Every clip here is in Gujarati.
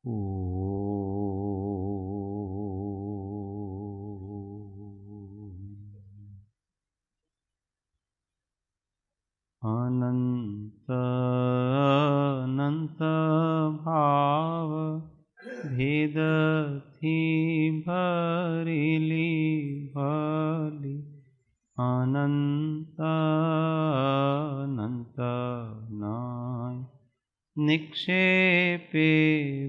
અનંત અનંત ભાવ ભેદથી ભરેલી ભલી અનંત અનંત નાય નિક્ષેપે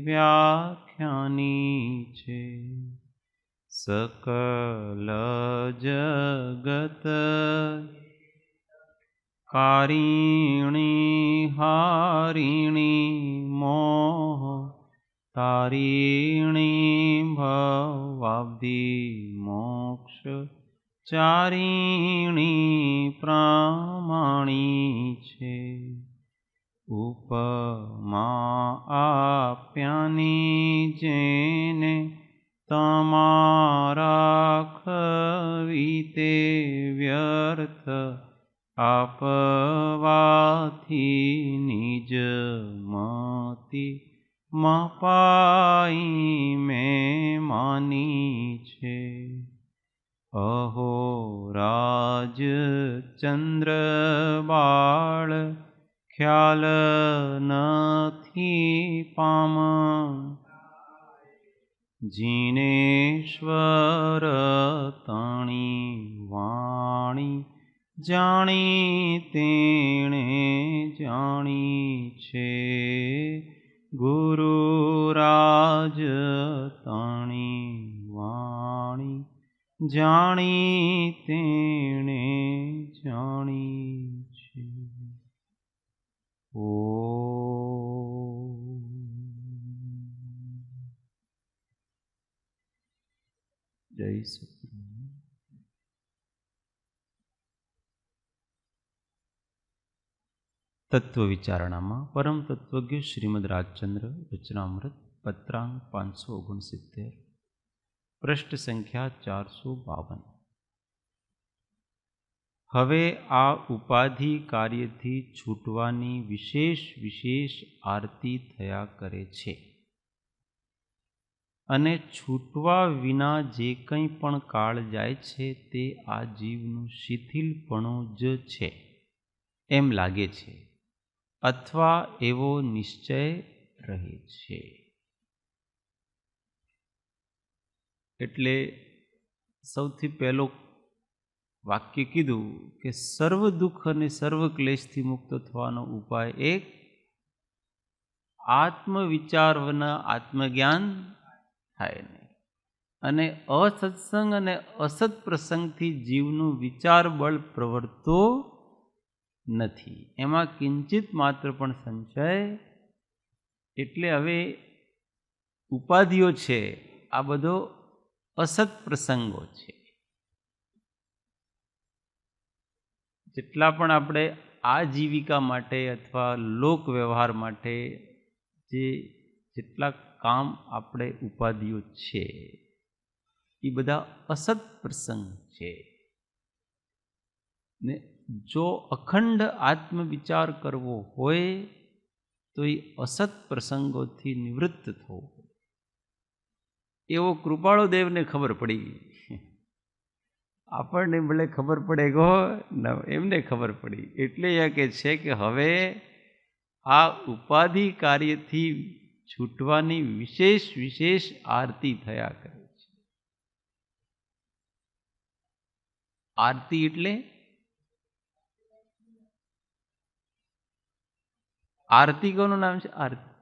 વ્યાખ્યાની છે. સકલ જગત કારિણી હારિણી મોહ તારિણી ભવાબ્ધિ મોક્ષ ચારિણી પ્રામાણી છે. ઉપમા આપ્યાની જેને તમારા ખવી તે વ્યર્થ આપવાથી નિજ મતિ મપાઈ મેં માની છે. અહો રાજ ચંદ્ર બાળ ખ્યાલ નથી પામ જીનેશ્વર તણી વાણી જાણી તેણે જાણી છે. ગુરુ રાજ તણી વાણી જાણી તેણે જાણી છે. જય સતગુરુ. તત્વ વિચારણામાં પરમ તત્વજ્ઞ શ્રીમદ રાજચંદ્ર વચનામૃત પત્રાંક 569 પૃષ્ઠ સંખ્યા 452. હવે આ ઉપાધિ કાર્યથી છૂટવાની વિશેષ આરતી થયા કરે છે અને છૂટવા વિના જે કંઈ પણ કાળ જાય છે તે આ જીવનું શિથિલપણું જ છે એમ લાગે છે અથવા એવો નિશ્ચય રહે છે. એટલે સૌથી પહેલો વાક્ય કીધું કે સર્વ દુઃખ અને સર્વ ક્લેશથી મુક્ત થવાનો ઉપાય એક આત્મવિચાર વના આત્મજ્ઞાન થાય નહીં. અને અસત્સંગ અને અસત પ્રસંગથી જીવનું વિચાર બળ પ્રવર્તો નથી. એમાં કિંચિત માત્ર પણ સંશય. એટલે હવે ઉપાધિઓ છે આ બધો અસત પ્રસંગો છે. જેટલા પણ આપણે આજીવિકા માટે અથવા લોક વ્યવહાર માટે જેટલા કામ આપણે ઉપાધિઓ છે એ બધા અસત પ્રસંગ છે. ને જો અખંડ આત્મવિચાર કરવો હોય તો એ અસત પ્રસંગોથી નિવૃત્ત થવું. એવો કૃપાળુ દેવને ખબર પડી. આપણને ભલે ખબર પડે ગો એમને ખબર પડી. એટલે એ કહે છે કે હવે આ ઉપાધિ કાર્યથી છૂટવાની વિશેષ આરતી થયા કરે છે. આરતી એટલે આરતી કોનું નામ છે? આરતી.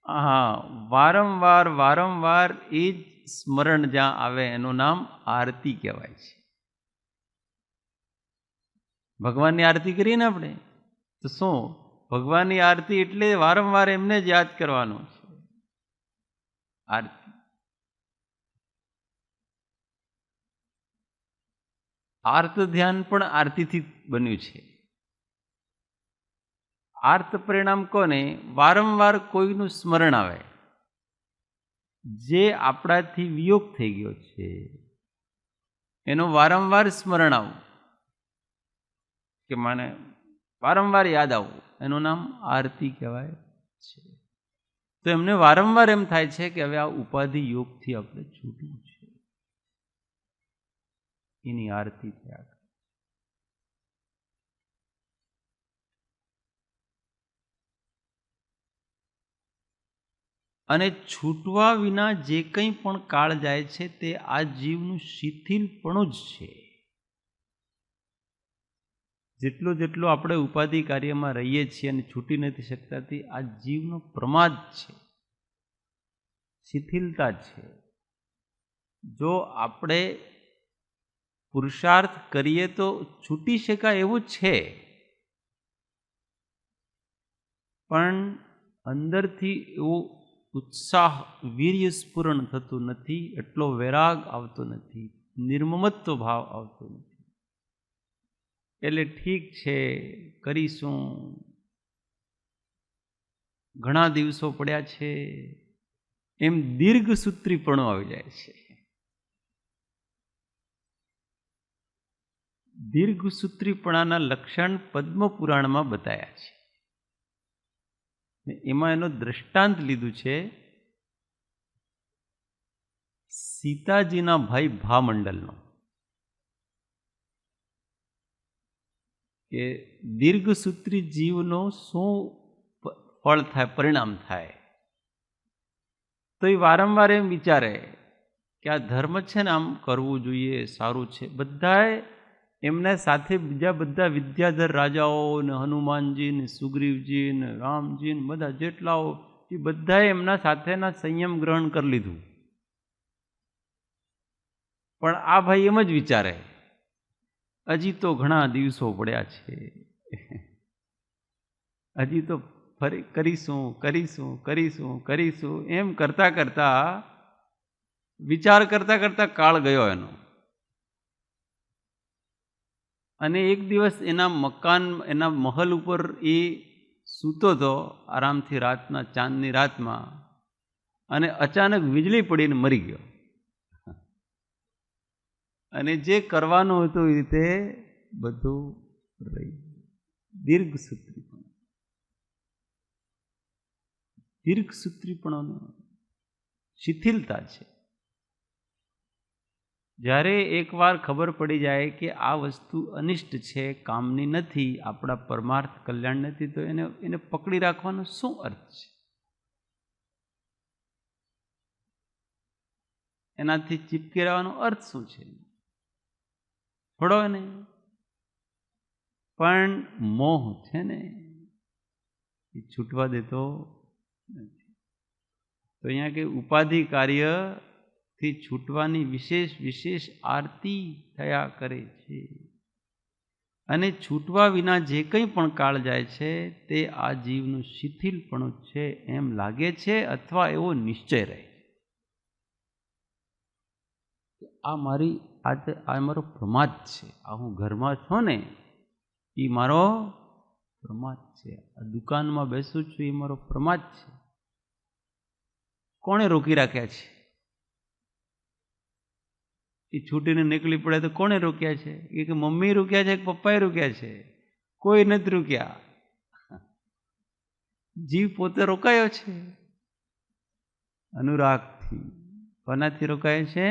હા, વારંવાર એ જ સ્મરણ જ્યાં આવે એનું નામ આરતી કહેવાય છે. ભગવાનની આરતી કરીએ ને આપણે તો શું ભગવાનની આરતી એટલે વારંવાર એમને જ યાદ કરવાનું છે. આરતી આર્ત ધ્યાન પણ આરતીથી બન્યું છે. આર્ત પરિણામ કોને? વારંવાર કોઈનું સ્મરણ આવે જે આપણાથી વિયોગ થઈ ગયો છે એનું વારંવાર સ્મરણ આવું કે મને વારંવાર યાદ આવવું એનું નામ આરતી કહેવાય. છે. તો એમને વારંવાર એમ થાય છે કે હવે આ ઉપાધિ યોગથી આપણે છૂટવું છે. એની આરતી થયા કરે. અને છૂટવા વિના જે કંઈ પણ કાળ જાય છે તે આ જીવનું શિથિલપણું જ છે. જેટલો આપણે ઉપાધિ કાર્યમાં રહીએ છીએ અને છૂટી નથી શકતા તે આ જીવનો પ્રમાદ છે, શિથિલતા છે. જો આપણે પુરુષાર્થ કરીએ તો છૂટી શકાય એવું છે, પણ અંદરથી એવો ઉત્સાહ, વીર્ય સ્ફુરણ થતું નથી, એટલો વૈરાગ આવતો નથી, નિર્મમત્વ ભાવ આવતો નથી. એટલે ઠીક છે, કરીશું, ઘણા દિવસો પડ્યા છે, એમ દીર્ઘ સૂત્રીપણું આવી જાય છે. દીર્ઘ સૂત્રીપણાના લક્ષણ પદ્મ પુરાણમાં બતાયા છે. એમાં એનો દ્રષ્ટાંત લીધું છે સીતાજીના ભાઈ ભામંડલનો, કે દીર્ઘસૂત્રી જીવનો શું ફળ થાય, પરિણામ થાય. તો એ વારંવાર એમ વિચારે કે આ ધર્મ છે ને આમ કરવું જોઈએ, સારું છે. બધાએ એમના સાથે બીજા બધા વિદ્યાધર રાજાઓ ને હનુમાનજી ને સુગ્રીવજી ને રામજી ને બધા જેટલાઓ, એ બધાએ એમના સાથેના સંયમ ગ્રહણ કરી લીધું. પણ આ ભાઈ એમ જ વિચારે હજી તો ઘણા દિવસો પડ્યા છે, હજી તો ફરી કરીશું કરીશું કરીશું કરીશું એમ કરતા કરતા, વિચાર કરતા કરતા કાળ ગયો એનો. અને એક દિવસ એના મકાન, એના મહલ ઉપર એ સૂતો હતો આરામથી રાતના, ચાંદની રાતમાં, અને અચાનક વીજળી પડીને મરી ગયો. અને જે કરવાનું હતું એ રીતે બધું રહી ગયું. દીર્ઘસૂત્રીપણું, દીર્ઘસૂત્રીપણું શિથિલતા છે. જ્યારે એકવાર ખબર પડી જાય કે આ વસ્તુ અનિષ્ટ છે, કામની નથી, આપણા પરમાર્થ કલ્યાણ નથી, તો એને પકડી રાખવાનો શું અર્થ છે? એનાથી ચીપકી રહેવાનો અર્થ શું છે? થોડો ને. પણ મોહ છે ને એ છૂટવા દેતો નથી. તો અહીંયા કે ઉપાધિ કાર્યથી છૂટવાની વિશેષ વિશેષ આરતી થયા કરે છે. અને છૂટવા વિના જે કંઈ પણ કાળ જાય છે તે આ જીવનું શિથિલપણું છે એમ લાગે છે, અથવા એવો નિશ્ચય રહે. આ મારો પ્રમાદ છે, આ હું ઘરમાં છું ને એ મારો પ્રમાદ છે, આ દુકાનમાં બેસું છું એ મારો પ્રમાદ છે. કોણે રોકી રાખ્યા છે? એ છૂટીને નીકળી પડે તો કોણે રોક્યા છે? કે મમ્મી રોક્યા છે કે પપ્પાએ રોક્યા છે? કોઈ નથી રોક્યા. જીવ પોતે રોકાયો છે અનુરાગથી. કોનાથી રોકાય છે?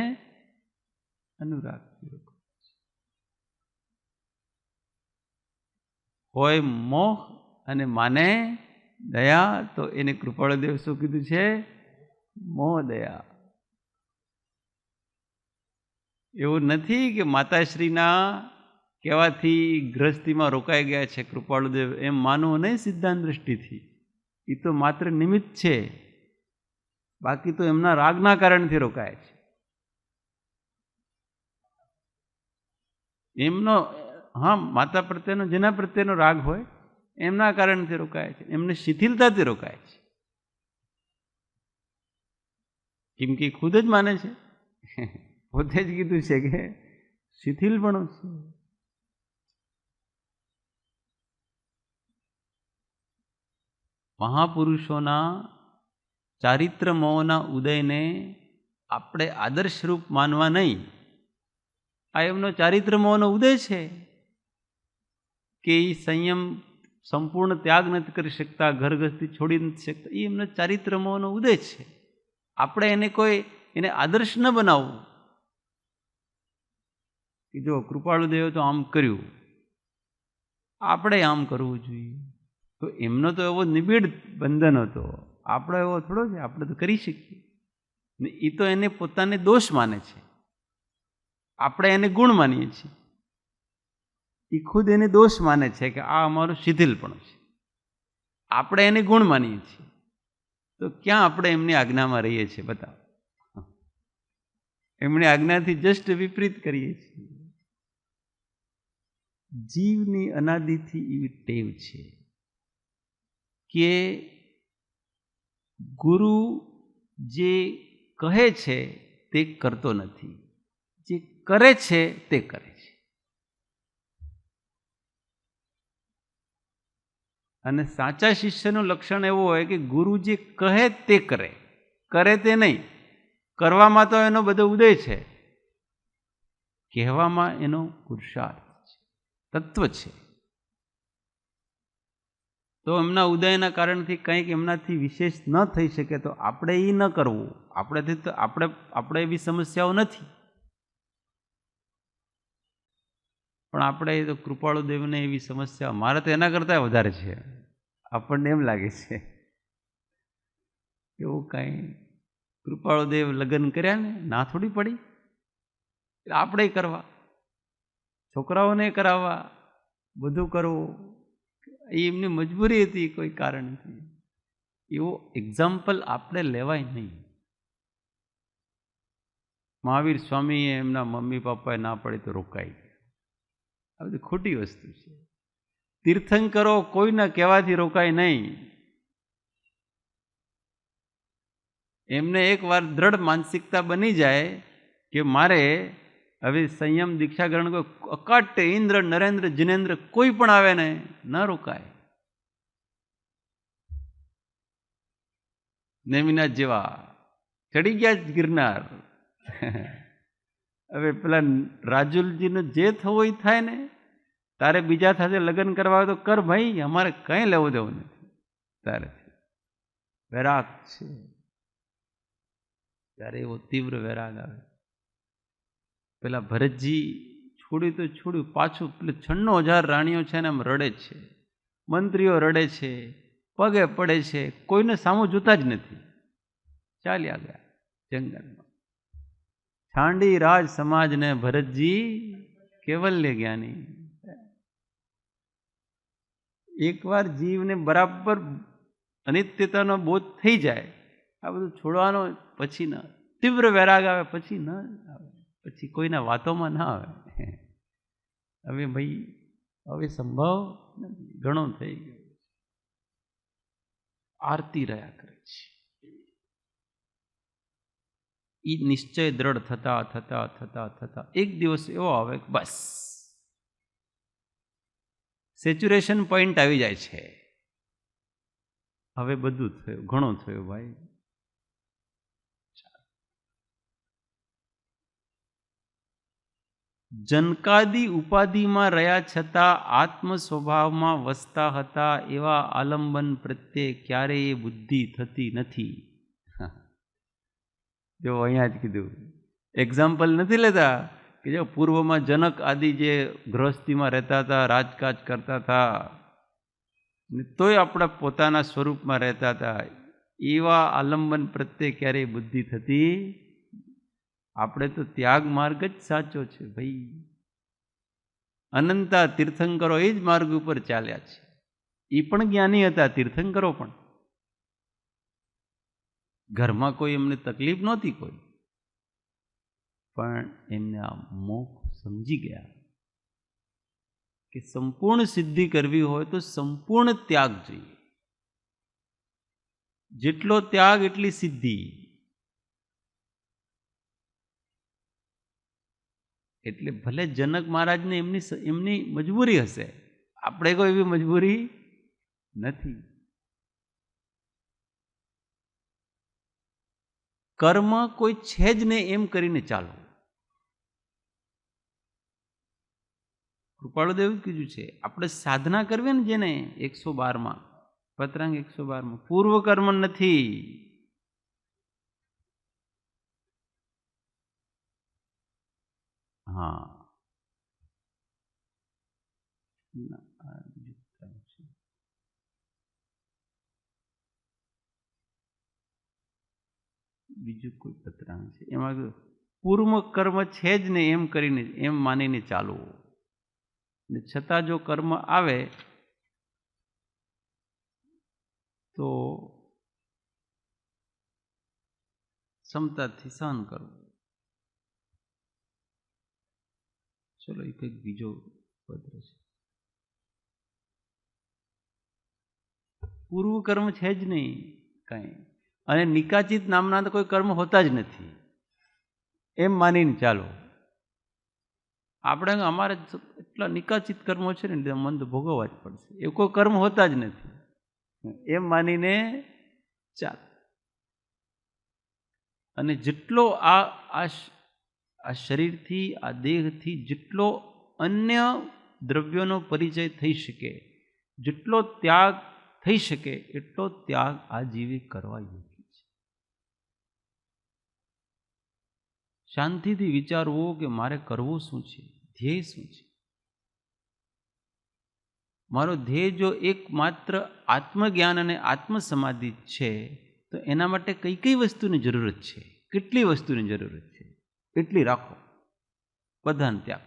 અનુરાગથી રોકાય છે. હોય મોહ અને માને દયા, તો એને કૃપાળુદેવ શું કીધું છે? મોહ દયા. એવું નથી કે માતાશ્રીના કહેવાથી ગ્રસ્તીમાં રોકાઈ ગયા છે કૃપાળુદેવ, એમ માનવું નહીં સિદ્ધાંત દ્રષ્ટિથી. એ તો માત્ર નિમિત્ત છે, બાકી તો એમના રાગના કારણથી રોકાય છે. એમનો, હા, માતા પ્રત્યેનો, જેના પ્રત્યેનો રાગ હોય એમના કારણથી રોકાય છે, એમને શિથિલતાથી રોકાય છે. કેમ કે ખુદ જ માને છે, પોતે જ કીધું છે કે શિથિલપણું છે. મહાપુરુષોના ચારિત્ર મોહના ઉદયને આપણે આદર્શરૂપ માનવા નહીં. આ એમનો ચારિત્ર મોહનો ઉદય છે કે એ સંયમ સંપૂર્ણ ત્યાગ નથી કરી શકતા, ઘર ગૃહસ્થી છોડી નથી શકતા, એ એમના ચારિત્રમાંનો ઉદય છે. આપણે એને આદર્શ ન બનાવવું કે જો કૃપાળુદેવે તો આમ કર્યું, આપણે આમ કરવું જોઈએ. તો એમનો તો એવો નિબિડ બંધન હતો, આપણો એવો થોડો છે. આપણે તો કરી શકીએ ને. એ તો એને પોતાને દોષ માને છે, આપણે એને ગુણ માનીએ છીએ. એ ખુદ એને દોષ માને છે કે આ અમારું શિથિલપણું છે, આપણે એને ગુણ માનીએ છીએ. તો ક્યાં આપણે એમની આજ્ઞામાં રહીએ છીએ? બતાવો. એમની આજ્ઞાથી જસ્ટ વિપરીત કરીએ છીએ. જીવની અનાદિથી એવી ટેવ છે કે ગુરુ જે કહે છે તે કરતો નથી, જે કરે છે તે કરે છે. અને સાચા શિષ્યનું લક્ષણ એવું હોય કે ગુરુ જે કહે તે કરે, કરે તે નહીં. કરવામાં તો એનો બધો ઉદય છે, કહેવામાં એનો પુરુષાર્થ છે, તત્વ છે. તો એમના ઉદયના કારણથી કંઈક એમનાથી વિશેષ ન થઈ શકે તો આપણે એ ન કરવું. આપણેથી તો આપણે એવી સમસ્યાઓ નથી, પણ આપણે તો કૃપાળુદેવને એવી સમસ્યા, મારે તો એના કરતાં વધારે છે. આપણને એમ લાગે છે એવું કાંઈ કૃપાળુદેવ લગ્ન કર્યા ને ના થોડી પડી, આપણે કરવા, છોકરાઓને કરાવવા, બધું કરવું, એ એમની મજબૂરી હતી, કોઈ કારણ નથી. એવો એક્ઝામ્પલ આપણે લેવાય નહીં. મહાવીર સ્વામીએ એમના મમ્મી પપ્પાએ ના પડી તો રોકાઈ ગયા. આ બધી ખોટી વસ્તુ છે. તીર્થંકરો કોઈના કહેવાથી રોકાય નહીં. એમને એકવાર દ્રઢ માનસિકતા બની જાય કે મારે હવે સંયમ દીક્ષા ગ્રહણ કોઈ અકાટ્ય ઇન્દ્ર નરેન્દ્ર જિનેન્દ્ર કોઈ પણ આવે ને ન રોકાય. નેમિનાથ જેવા ચડી ગયા જ ગિરનાર. હવે પેલા રાજુલજીને જે થવું એ થાય ને, તારે બીજા સાથે લગ્ન કરવા હોય તો કર ભાઈ, અમારે કંઈ લેવું દેવું નથી. તારે વૈરાગ છે, ત્યારે એવો તીવ્ર વૈરાગ આવે. પેલા ભરતજી છોડ્યું તો છોડ્યું, પાછું પેલે 96,000 રાણીઓ છે ને એમ રડે છે, મંત્રીઓ રડે છે, પગે પડે છે, કોઈને સામું જોતા જ નથી. ચાલ્યા ગયા જંગલમાં. છાંડી રાજ સમાજને ભરતજી કેવલ્ય જ્ઞાની. એકવાર જીવને બરાબર અનિત્યતાનો બોધ થઈ જાય, આ બધું છોડવાનો પછી ના, તીવ્ર વૈરાગ આવે પછી ન આવે, પછી કોઈના વાતોમાં ના આવે. હવે ભાઈ હવે સંભવ ઘણો થઈ ગયો. આરતી રહ્યા કરે છે. એ નિશ્ચય દ્રઢ થતા થતા થતા થતા એક દિવસ એવો આવે કે બસ સેચ્યુરેશન પોઈન્ટ આવી જાય છે. હવે બધું થયું, ઘણો થયો ભાઈ. જનકાદી ઉપાધિમાં રહ્યા છતાં આત્મ સ્વભાવમાં વસતા હતા એવા આલંબન પ્રત્યે ક્યારેય બુદ્ધિ થતી નથી. જો અહીંયા જ કીધું, એક્ઝામ્પલ નથી લેતા કે જો પૂર્વમાં જનક આદિ જે ગૃહસ્થીમાં રહેતા હતા, રાજકાજ કરતા હતા, તોય આપણા પોતાના સ્વરૂપમાં રહેતા હતા, એવા આલંબન પ્રત્યે ક્યારેય બુદ્ધિ થતી. આપણે તો ત્યાગ માર્ગ જ સાચો છે ભાઈ. અનંતા તીર્થંકરો એ જ માર્ગ ઉપર ચાલ્યા છે. એ પણ જ્ઞાની હતા, તીર્થંકરો પણ. ઘરમાં કોઈ એમને તકલીફ નહોતી કોઈ, પણ એમને આ મોક્ષ સમજી ગયા કે સંપૂર્ણ સિદ્ધિ કરવી હોય તો સંપૂર્ણ ત્યાગ જોઈએ. જેટલો ત્યાગ એટલી સિદ્ધિ. એટલે ભલે જનક મહારાજને એમની મજબૂરી હશે, આપણે કોઈ એવી મજબૂરી નથી. કર્મ કોઈ છે જ નહીં એમ કરીને ચાલવું. કૃપાળુદેવ કીધું છે. આપણે સાધના કરવી ને જેને 112માં પત્રાંગ 112માં પૂર્વ કર્મ નથી. હા બીજું કોઈ પત્રાંગ છે એમાં પૂર્વ કર્મ છે જ નહીં એમ કરીને એમ માનીને ચાલવું, ને છતાં જો કર્મ આવે તો ક્ષમતાથી સહન કરવું. ચલો એ કંઈક બીજો પત્ર છે. પૂર્વ કર્મ છે જ નહીં કાંઈ, અને નિકાચિત નામના તો કોઈ કર્મ હોતા જ નથી એમ માનીને ચાલો. આપણે અમારે એટલા નિકાચિત કર્મો છે ને મન તો ભોગવવા જ પડશે, એ કોઈ કર્મ હોતા જ નથી એમ માનીને ચાલ. અને જેટલો આ શરીરથી આ દેહથી જેટલો અન્ય દ્રવ્યોનો પરિચય થઈ શકે, જેટલો ત્યાગ થઈ શકે એટલો ત્યાગ આ જીવે કરવા યોગ્ય છે. શાંતિથી વિચારવું કે મારે કરવું શું છે, ધ્યેય શું છે. મારો ધ્યેય જો એકમાત્ર આત્મજ્ઞાન અને આત્મસમાધિ છે તો એના માટે કઈ કઈ વસ્તુની જરૂરત છે, કેટલી વસ્તુની જરૂરત છે એટલી રાખો, બધાને ત્યાગ.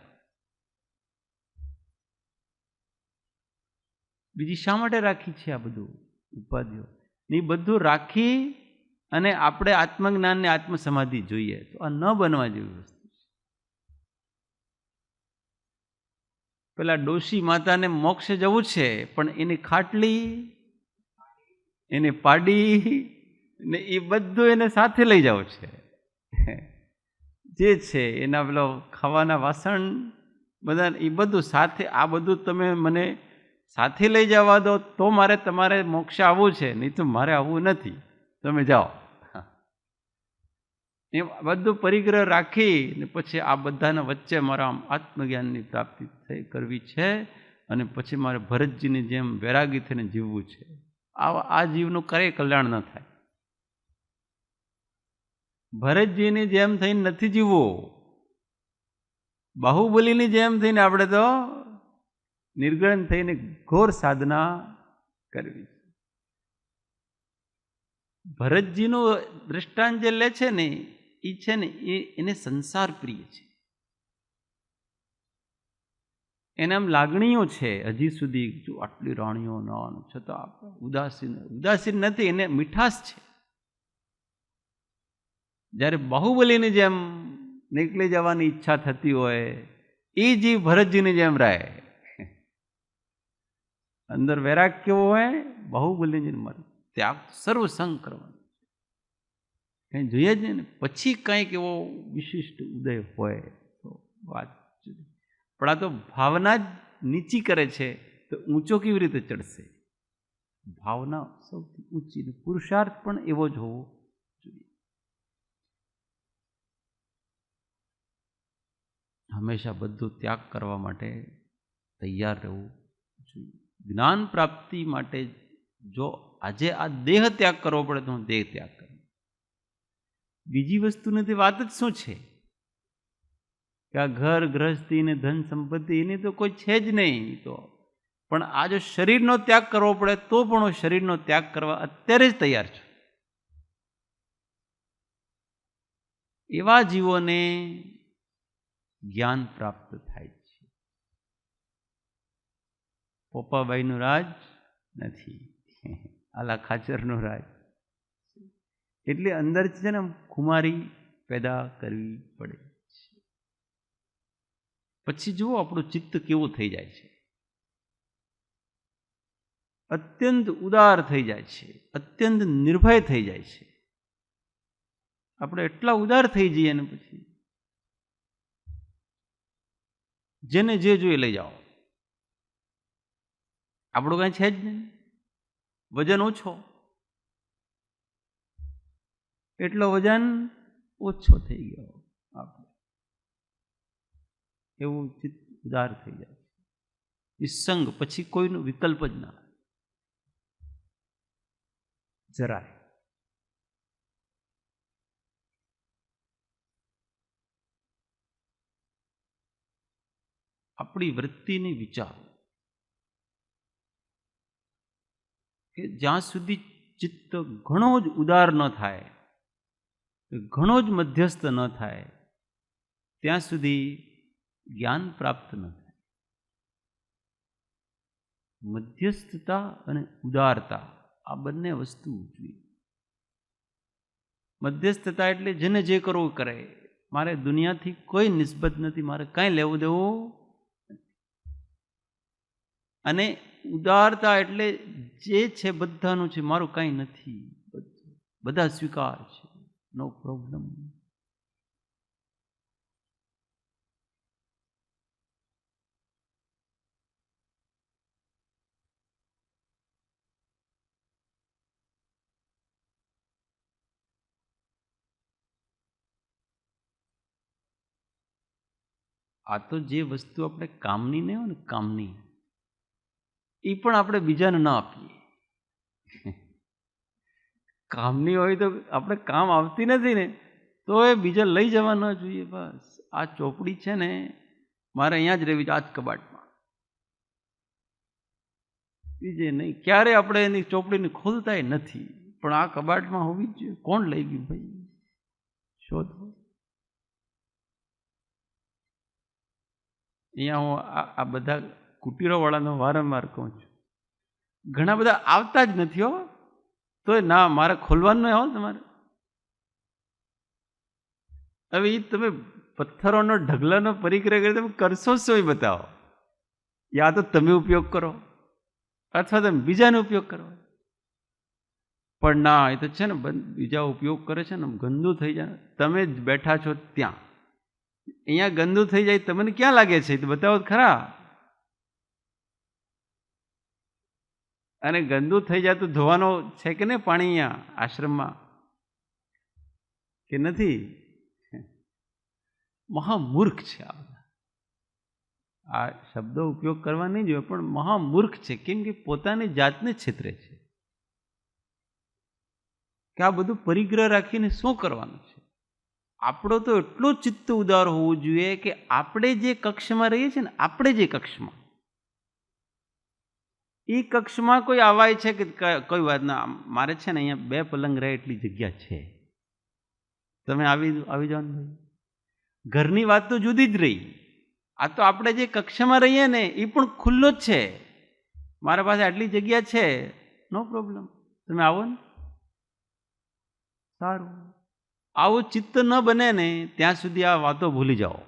બીજી શા માટે રાખી છે આ બધું ઉપાધિઓ? એ બધું રાખી અને આપણે આત્મજ્ઞાનને આત્મસમાધિ જોઈએ તો આ ન બનવા જેવી વસ્તુ છે. પેલા ડોશી માતાને મોક્ષે જવું છે પણ એની ખાટલી, એની પાડી ને એ બધું એને સાથે લઈ જવું છે. જે છે એના પેલો ખાવાના વાસણ બધા એ બધું સાથે, આ બધું તમે મને સાથે લઈ જવા દો તો મારે તમારે મોક્ષ આવવું છે, નહીં તો મારે આવવું નથી, તમે જાઓ. એ બધું પરિગ્રહ રાખી ને પછી આ બધાના વચ્ચે મારા આત્મજ્ઞાનની પ્રાપ્તિ કરવી છે અને પછી મારે ભરતજીની જેમ વૈરાગી થઈને જીવવું છે. આ જીવનું ક્યારેય કલ્યાણ ન થાય. ભરતજીની જેમ થઈને નથી જીવવું, બાહુબલીની જેમ થઈને આપણે તો નિર્ગ્રહણ થઈને ઘોર સાધના કરવી. ભરતજીનું દ્રષ્ટાંત જે લે છે ને એ છે ને એને સંસાર પ્રિય છે, એને આમ લાગણીઓ છે હજી સુધી, જો આટલી રાણીઓ ન છતાં ઉદાસીન નથી, એને મીઠાશ છે. જ્યારે બાહુબલીની જેમ નીકળી જવાની ઈચ્છા થતી હોય એ જીવ ભરતજીની જેમ રહે. અંદર વૈરાગ કેવો હોય, બાહુબલીની મરે ત્યાગ સર્વસંગ કરવાનો કંઈ જોઈએ જ નહીં ને. પછી કંઈક એવો વિશિષ્ટ ઉદય હોય તો વાત જુદી. પણ આ તો ભાવના જ નીચી કરે છે તો ઊંચો કેવી રીતે ચડશે? ભાવના સૌથી ઊંચી, પુરુષાર્થ પણ એવો જ હોવો જોઈએ. હંમેશા બધું ત્યાગ કરવા માટે તૈયાર રહેવું જોઈએ. જ્ઞાન પ્રાપ્તિ માટે જો આજે આ દેહ ત્યાગ કરવો પડે તો હું દેહ ત્યાગ કરું. બીજી વસ્તુની તે વાત જ શું છે કે આ ઘર ગૃહસ્થી ને ધન સંપત્તિ એની તો કોઈ છે જ નહીં. તો પણ આ જો શરીરનો ત્યાગ કરવો પડે તો પણ હું શરીરનો ત્યાગ કરવા અત્યારે જ તૈયાર છું. એવા જીવોને જ્ઞાન પ્રાપ્ત થાય છે. પોપાબાઈનું રાજ નથી, આલા ખાચરનું રાજ. એટલે અંદર છે ને ખુમારી પેદા કરવી પડે છે. પછી જુઓ આપણું ચિત્ત કેવું થઈ જાય છે, અત્યંત ઉદાર થઈ જાય છે, અત્યંત નિર્ભય થઈ જાય છે. આપણે એટલા ઉદાર થઈ જઈએ ને પછી જેને જે જોઈએ લઈ જાઓ. આપણું કાંઈ છે જ નહીં, વજન ઓછો, એટલો વજન ઓછો થઈ ગયો આપણે, એવું ચિત્ત ઉદાર થઈ જાય. નિસંગ, પછી કોઈનો વિકલ્પ જ ના જરાય. આપણી વૃત્તિને વિચારો કે જ્યાં સુધી ચિત્ત ઘણો જ ઉદાર ન થાય, ઘણો જ મધ્યસ્થ ન થાય, ત્યાં સુધી જ્ઞાન પ્રાપ્ત ન થાય. મધ્યસ્થતા અને ઉદારતા આ બંને વસ્તુ જોઈએ. મધ્યસ્થતા એટલે જેને જે કરવું કરે, મારે દુનિયાથી કોઈ નિસ્બત નથી, મારે કાંઈ લેવું દેવું. અને ઉદારતા એટલે જે છે બધાનું છે, મારું કાંઈ નથી, બધા સ્વીકાર છે, નો પ્રોબ્લેમ. આ તો જે વસ્તુ આપણે કામની નહીં હોય ને, કામની, એ પણ આપણે બીજાને ના આપીએ. કામની હોય તો આપણે કામ આવતી નથી ને, તો એ બીજા લઈ જવા ન જોઈએ. બસ આ ચોપડી છે ને, મારે અહીંયા જ રહેવી છે, આ જ કબાટમાં, બીજે નહીં. ક્યારે આપણે એની ચોપડીને ખોલતાય નથી, પણ આ કબાટમાં હોવી જ જોઈએ. કોણ લઈ ગયું ભાઈ, શોધો. અહીંયા હું આ બધા કુટીરોવાળાનો વારંવાર કહું છું, ઘણા બધા આવતા જ નથી હો, તો ના મારે ખોલવાનું નહીં હો તમારે. હવે એ તમે પથ્થરોનો ઢગલાનો પરિક્રય કરી તમે કરશો શું એ બતાવો. યા તો તમે ઉપયોગ કરો અથવા તમે બીજાનો ઉપયોગ કરો. પણ ના, એ તો છે ને બીજા ઉપયોગ કરે છે ને, ગંદુ થઈ જાય. તમે જ બેઠા છો ત્યાં, અહીંયા ગંદુ થઈ જાય, તમને ક્યાં લાગે છે તો બતાવો ખરા. અને ગંદુ થઈ જાય તો ધોવાનો છે કે નહીં પાણી અહીંયા આશ્રમમાં, કે નથી? મહામૂર્ખ છે આ બધા. આ શબ્દો ઉપયોગ કરવા નહીં જોઈએ, પણ મહામૂર્ખ છે. કેમ કે પોતાની જાતને છેતરે છે કે આ બધું પરિગ્રહ રાખીને શું કરવાનું છે. આપણો તો એટલો ચિત્ત ઉદાર હોવું જોઈએ કે આપણે જે કક્ષમાં રહીએ છીએ ને, આપણે જે કક્ષમાં, એ કક્ષમાં કોઈ આવાય છે કે કોઈ વાત ના, મારે છે ને અહીંયા 2 પલંગ રહે એટલી જગ્યા છે, તમે આવી જાઓ ને ભાઈ. ઘરની વાત તો જુદી જ રહી. આ તો આપણે જે કક્ષામાં રહીએ ને એ પણ ખુલ્લો જ છે. મારા પાસે આટલી જગ્યા છે, નો પ્રોબ્લેમ, તમે આવો ને. સારું, આવું ચિત્ત ન બને ને ત્યાં સુધી આ વાતો ભૂલી જાઓ,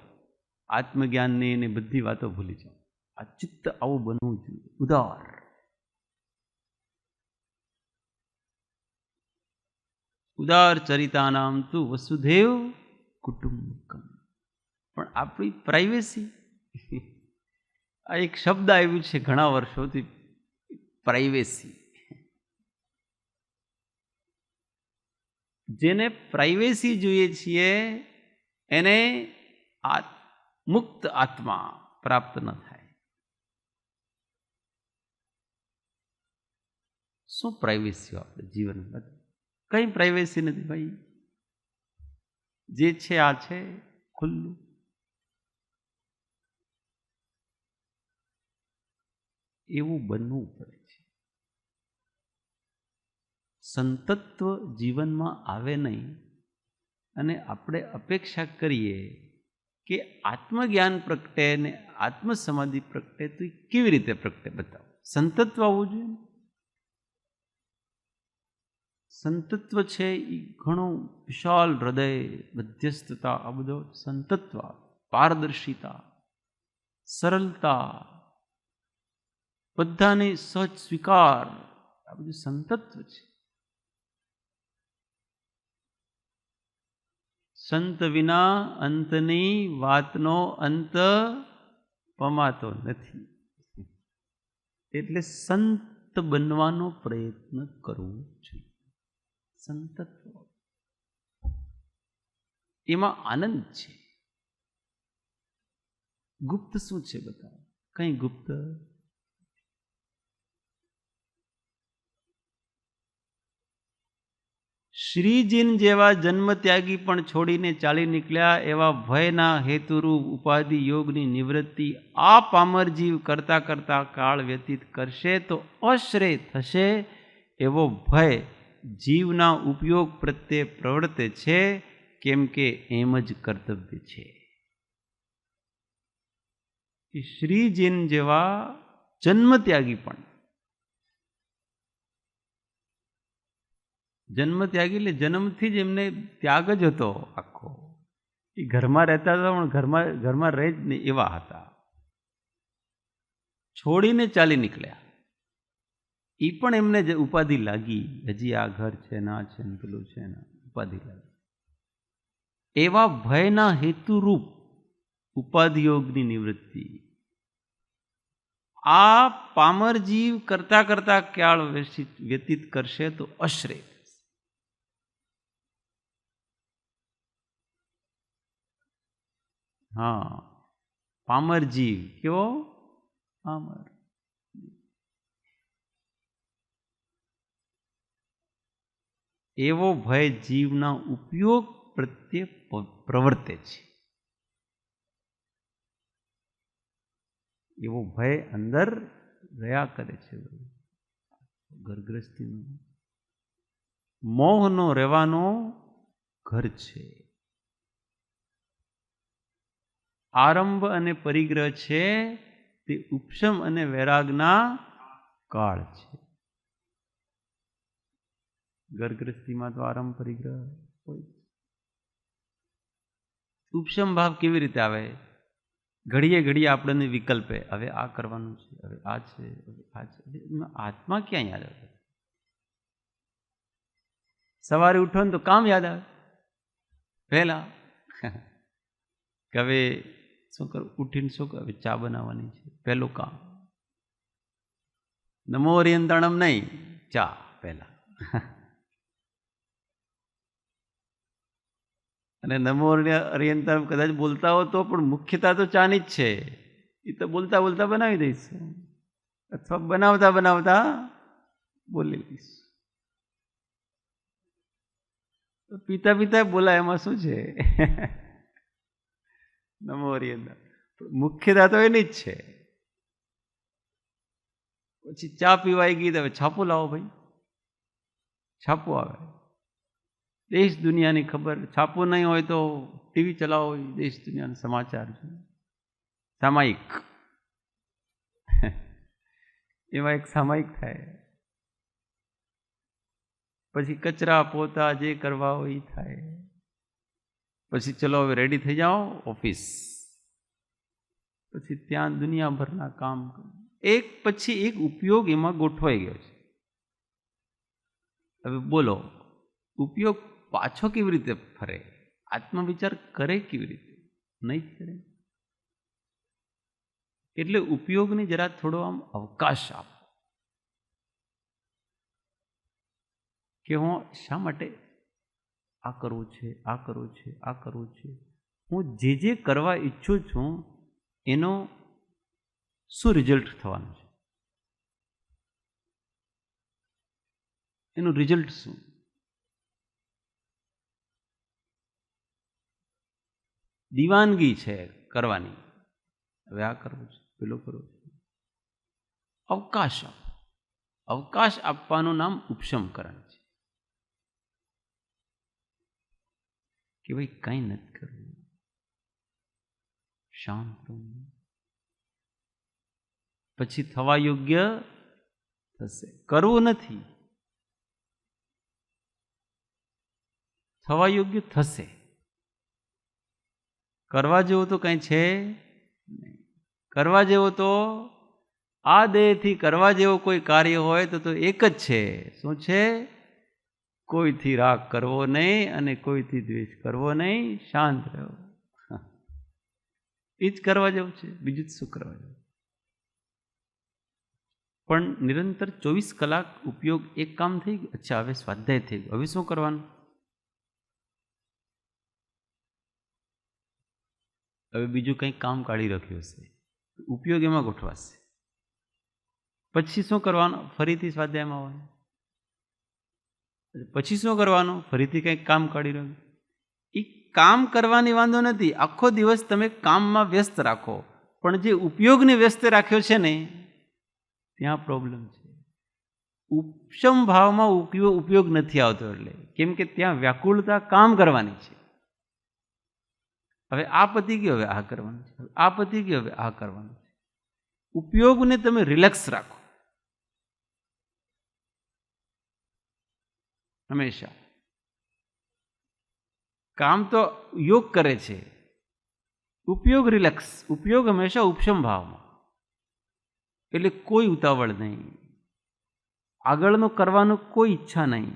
આત્મજ્ઞાનની ને બધી વાતો ભૂલી જાઓ. આ ચિત્ત આવું બનવું જોઈએ, ઉદાર. ઉદાર ચરિતાનામ તું વસુધૈવ કુટુંબકમ. પણ આપણી પ્રાઇવેસી, આ એક શબ્દ આવ્યું છે ઘણા વર્ષોથી, પ્રાઇવેસી. જેને પ્રાઇવેસી જોઈએ છીએ એને મુક્ત આત્મા પ્રાપ્ત ન થાય. શું પ્રાઇવેસી આપણે જીવનમાં? કઈ પ્રાઇવેસી નથી ભાઈ. જે છે આ છે, ખુલ્લું. એવું બનવું પડે છે. સંતત્વ જીવનમાં આવે નહીં અને આપણે અપેક્ષા કરીએ કે આત્મજ્ઞાન પ્રગટે ને આત્મસમાધિ પ્રગટે, તો એ કેવી રીતે પ્રગટે બતાવો. સંતત્વ આવવું જોઈએ. સંતત્વ છે એ ઘણું વિશાલ હૃદય, મધ્યસ્થતા, આ બધો સંતત્વ, પારદર્શિતા, સરળતા, બધાની સહજ સ્વીકાર, આ બધું સંતત્વ છે. સંત વિના અંતની વાતનો અંત પમાતો નથી. એટલે સંત બનવાનો પ્રયત્ન કરવો જોઈએ. સંતત્વ, એમાં આનંદ છે. ગુપ્ત શું છે બતાવો? કઈ ગુપ્ત શ્રીજીન જેવા જન્મત્યાગી પણ છોડીને ચાલી નીકળ્યા એવા ભયના હેતુરૂપ ઉપાધિ યોગની નિવૃત્તિ આ પામર જીવ કરતા કરતા કાળ વ્યતીત કરશે તો અશ્રેય થશે. એવો ભય જીવના ઉપયોગ પ્રત્યે પ્રવર્તે છે, કેમ કે એમ જ કર્તવ્ય છે. શ્રીજીન જેવા જન્મત્યાગી પણ, જન્મત્યાગી એટલે જન્મથી જ એમને ત્યાગ જ હતો આખો. એ ઘરમાં રહેતા હતા પણ ઘરમાં રહે જ નહીં એવા હતા. છોડીને ચાલી નીકળ્યા. એ પણ એમને જે ઉપાધિ લાગી, હજી આ ઘર છે ના છે ને પેલું છે ને ઉપાધિ લાગી. એવા ભયના હેતુરૂપ ઉપાધિયોગની નિવૃત્તિ આ પામર જીવ કરતા કરતા કાળ વ્યતીત કરશે તો અશ્રેય. હા, પામર જીવ કેવો? પામર. એવો ભય જીવના ઉપયોગ પ્રત્યે પ્રવર્તે છે. એવો ભય અંદર રહ્યા કરે છે. ઘરગ્રસ્તીનો મોહનો રહેવાનો ઘર છે. આરંભ અને પરિગ્રહ છે તે ઉપશમ અને વૈરાગના કાળ છે. ઘરગ્રસ્તીમાં તો આરંભ પરિગ્રહ હોય. ઉપશમ ભાવ કેવી રીતે આવે? ઘડીએ ઘડીએ આપણને વિકલ્પે, હવે આ કરવાનું છે, હવે આ છે, હવે આ છે. આત્મા ક્યાં યાદ આવે? સવારે ઉઠો ને તો કામ યાદ આવે પહેલા કે હવે શું કરું, ઉઠીને શું કરું, હવે ચા બનાવવાની છે, પહેલું કામ. નમો અરિયંતાણમ નહીં, ચા પહેલા. અને નમો અરિયંતાણમ કદાચ બોલતા હો તો પણ મુખ્યતા તો ચાની જ છે. એ તો બોલતા બોલતા બનાવી દઈશું, અથવા બનાવતા બનાવતા બોલી લઈશું. પીતા પીતા બોલાય એમાં શું છે? નમો હરિયંતા. મુખ્યતા તો એની જ છે. પછી ચા પીવાઈ ગઈ તો હવે છાપો લાવો ભાઈ, છાપો આવે, દેશ દુનિયાની ખબર. છાપો નહીં હોય તો ટીવી ચલાવો, દેશ દુનિયાના સમાચાર છે, સામાયિક. એમાં એક સામાયિક થાય. પછી કચરા પોતા જે કરવા હોય એ થાય. પછી ચલો હવે રેડી થઈ જાઓ ઓફિસ. પછી ત્યાં દુનિયાભરના કામ, એક પછી એક ઉપયોગ એમાં ગોઠવાઈ ગયો છે. હવે બોલો, ઉપયોગ પાછો કેવી રીતે ફરે? આત્મવિચાર કરે કેવી રીતે? નહીં કરે. એટલે ઉપયોગને જરા થોડો આમ અવકાશ આપો કે હું શા માટે આ કરવું છે, આ કરવું છે, આ કરવું છે. હું જે કરવા ઈચ્છું છું એનો શું રિઝલ્ટ થવાનું છે, એનું રિઝલ્ટ શું? દીવાનગી છે કરવાની, હવે આ કરવું છે, પેલો કરવું છે. અવકાશ આપો. અવકાશ આપવાનું નામ ઉપશમકરણ છે. કે ભાઈ કંઈ નથી કરવું, શાંત રહું, પછી થવા યોગ્ય થશે. કરવું નથી, થવા યોગ્ય થશે. કરવા જેવું તો કંઈ છે નહીં. કરવા જેવો તો આ દેહથી કરવા જેવો કોઈ કાર્ય હોય તો એક જ છે. શું છે? કોઈથી રાગ કરવો નહીં અને કોઈથી દ્વેષ કરવો નહીં, શાંત રહો. એ જ કરવા જેવું છે, બીજું જ શું કરવા જેવું? પણ નિરંતર 24 કલાક ઉપયોગ એક કામ થઈ ગયું. અચ્છા, હવે સ્વાધ્યાય થઈ ગયું, હવે શું કરવાનું? હવે બીજું કંઈક કામ કાઢી રાખ્યું હશે, ઉપયોગ એમાં ગોઠવાશે. પછી શું કરવાનું? ફરીથી સ્વાધ્યાયમાં આવવાનું. પછી શું કરવાનું? ફરીથી કંઈક કામ કાઢી રહ્યું. એ કામ કરવાની વાંધો નથી, આખો દિવસ તમે કામમાં વ્યસ્ત રાખો, પણ જે ઉપયોગને વ્યસ્ત રાખ્યો છે ને ત્યાં પ્રોબ્લેમ છે. ઉપશમ ભાવમાં ઉપયોગ નથી આવતો, એટલે કેમ કે ત્યાં વ્યાકુળતા કામ કરવાની છે. હવે આ પતી ગયો, હવે આ કરવાનું છે, આ પતી ગયો, હવે આ કરવાનું છે. ઉપયોગને તમે રિલેક્સ રાખો હંમેશા. કામ તો યોગ કરે છે, ઉપયોગ રિલેક્સ, ઉપયોગ હંમેશા ઉપશમ ભાવમાં. એટલે કોઈ ઉતાવળ નહીં, આગળનું કરવાનું કોઈ ઈચ્છા નહીં.